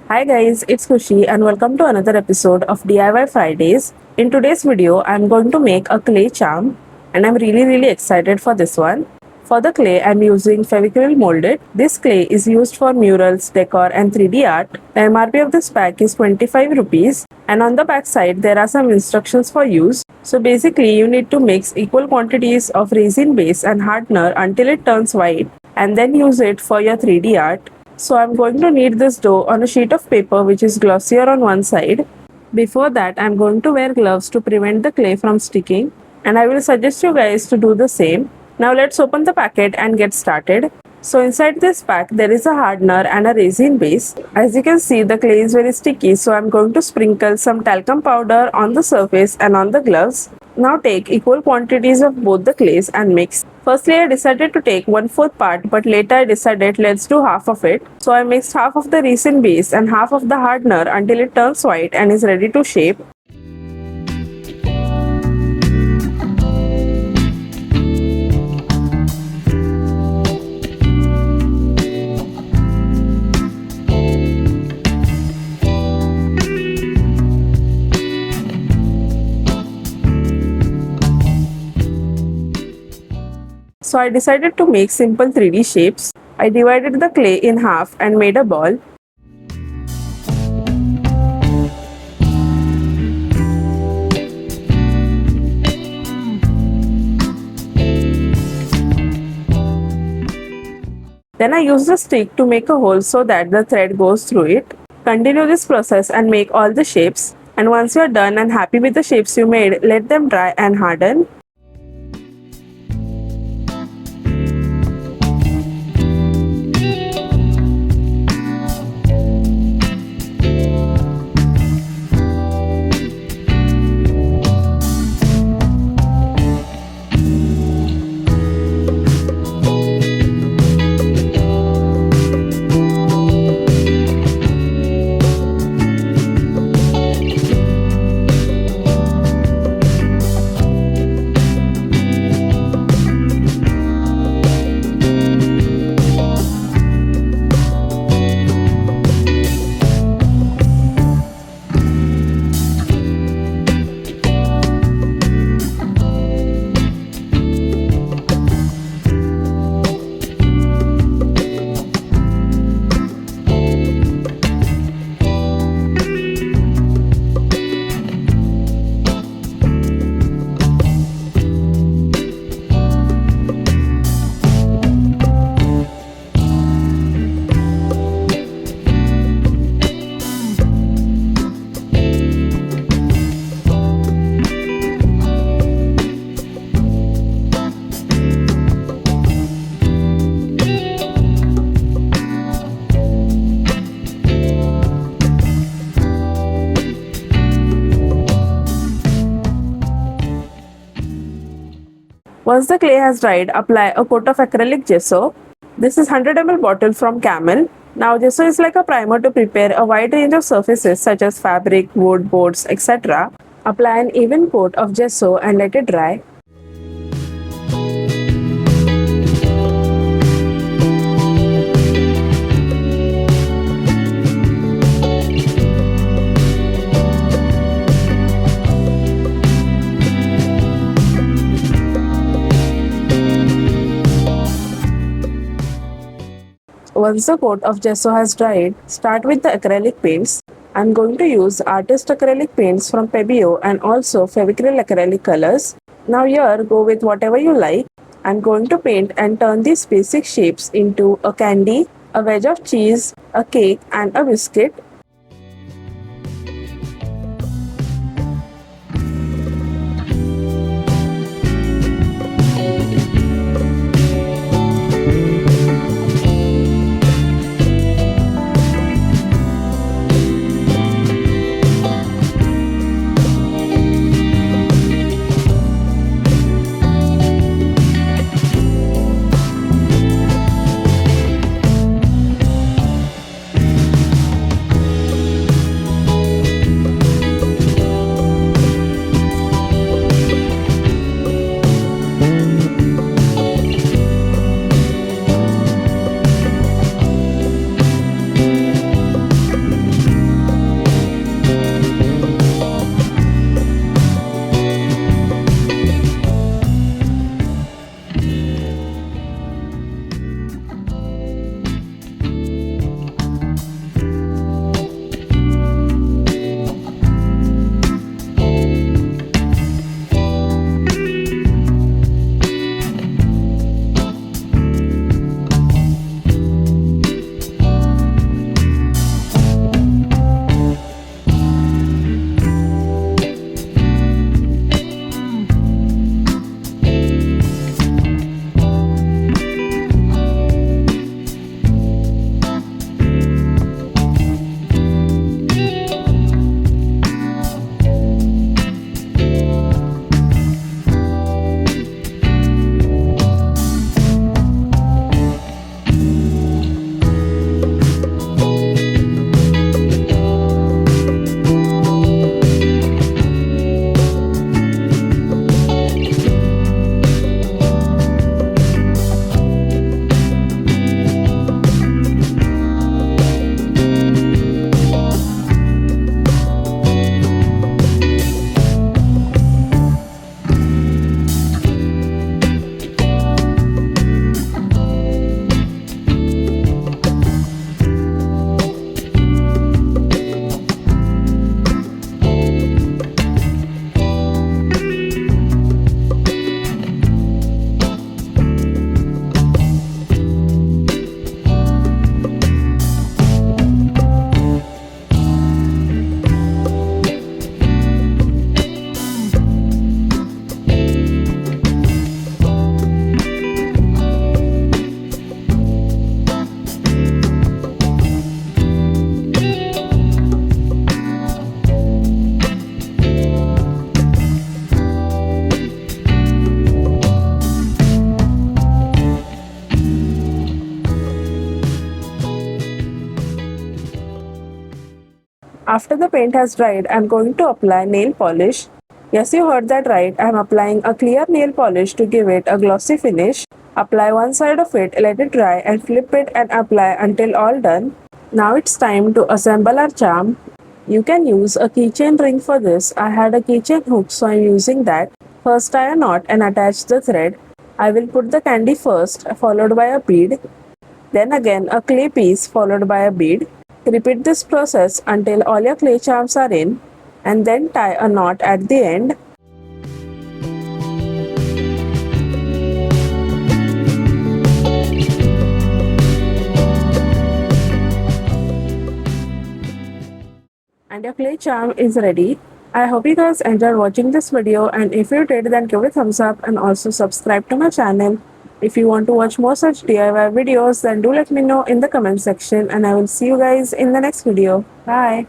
Hi guys, it's Khushi and welcome to another episode of DIY Fridays. In today's video, I'm going to make a clay charm and I'm really excited for this one. For the clay, I'm using fevicryl molded. This clay is used for murals, decor and 3D art. The MRP of this pack is 25 rupees and on the back side there are some instructions for use. So basically you need to mix equal quantities of resin base and hardener until it turns white and then use it for your 3D art. So I'm going to knead this dough on a sheet of paper which is glossier on one side. Before that, I'm going to wear gloves to prevent the clay from sticking and I will suggest you guys to do the same. Now let's open the packet and get started. So inside this pack there is a hardener and a resin base. As you can see, the clay is very sticky, so I'm going to sprinkle some talcum powder on the surface and on the gloves. Now take equal quantities of both the clays and mix. Firstly, I decided to take 1/4 part, but later I decided let's do half of it. So I mixed half of the resin base and half of the hardener until it turns white and is ready to shape. So I decided to make simple 3D shapes. I divided the clay in half and made a ball. Then I used a stick to make a hole so that the thread goes through it. Continue this process and make all the shapes. And once you are done and happy with the shapes you made, let them dry and harden. Once the clay has dried, apply a coat of acrylic gesso. This is 100 ml bottle from Camel. Now gesso is like a primer to prepare a wide range of surfaces such as fabric, wood, boards, etc. Apply an even coat of gesso and let it dry. Once the coat of gesso has dried, start with the acrylic paints. I'm going to use artist acrylic paints from Pebeo and also fevicryl acrylic colors. Now here, go with whatever you like. I'm going to paint and turn these basic shapes into a candy, a wedge of cheese, a cake and a biscuit. After the paint has dried, I'm going to apply nail polish. Yes, you heard that right. I'm applying a clear nail polish to give it a glossy finish. Apply one side of it, let it dry and flip it and apply until all done. Now it's time to assemble our charm. You can use a keychain ring for this. I had a keychain hook, so I'm using that. First tie a knot and attach the thread. I will put the candy first, followed by a bead. Then again a clay piece followed by a bead. Repeat this process until all your clay charms are in, and then tie a knot at the end. And your clay charm is ready. I hope you guys enjoyed watching this video, and if you did, then give it a thumbs up and also subscribe to my channel. If you want to watch more such DIY videos, then do let me know in the comment section, and I will see you guys in the next video. Bye.